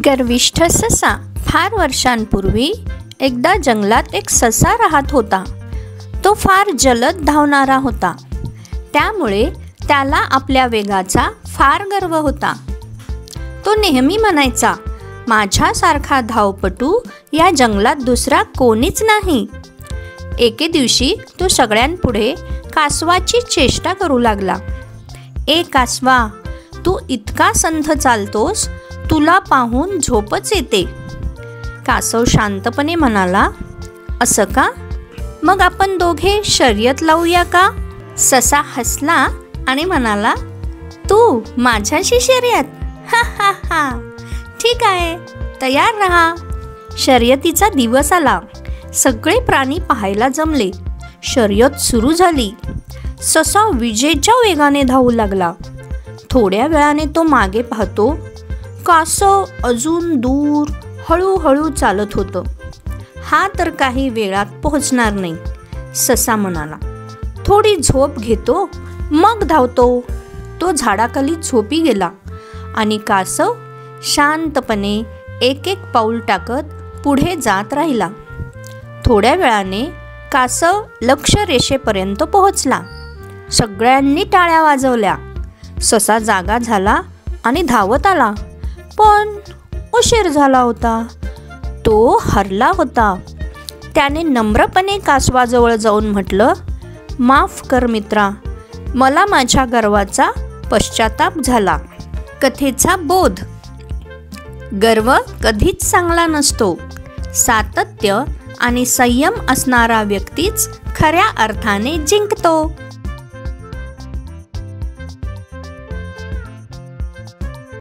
गर्विष्ठ ससा. फार वर्षांपूर्वी एकदा जंगलात एक ससा राहत होता. तो फार जलद धावणारा होता, त्यामुळे त्याला आपल्या वेगाचा फार गर्व होता. तो नेहमी म्हणायचा, माझ्यासारखा धावपटू या जंगलात दुसरा कोणीच नाही. एके दिवशी तो सगळ्यांपुढे कासवाची चेष्टा करू लागला. ए कासवा, तू इतका संथ चालतोस, तुला पाहून झोपच येते. कासव शांतपणे म्हणाला, असं का? मग आपण दोघे शर्यत लावूया का? ससा हसला आणि म्हणाला, तू माझ्याशी शर्यत? हा हा हा, ठीक आहे, तयार रहा. शर्यतीचा दिवस आला. सगळे प्राणी पाहायला जमले. शर्यत सुरू झाली. ससा विजेच्या वेगाने धावू लागला. थोड्या वेळाने तो मागे पाहतो. कासव अजून दूर हळूहळू चालत होतं. हा तर काही वेळात पोहोचणार नाही, ससा म्हणाला. थोडी झोप घेतो, मग धावतो. तो झाडाखाली झोपी गेला आणि कासव शांतपणे एक एक पाऊल टाकत पुढे जात राहिला. थोड्या वेळाने कासव लक्ष्य रेषेपर्यंत पोहोचला. सगळ्यांनी टाळ्या वाजवल्या. ससा जागा झाला आणि धावत आला, पण उशीर झाला होता. तो हरला होता. त्याने नम्रपणे कासवाजवळ जाऊन म्हटलं, माफ कर मित्रा, मला माझ्या गर्वाचा पश्चाताप झाला. कथेचा बोध. गर्व कधीच चांगला नसतो. सातत्य आणि संयम असणारा व्यक्तीच खऱ्या अर्थाने जिंकतो.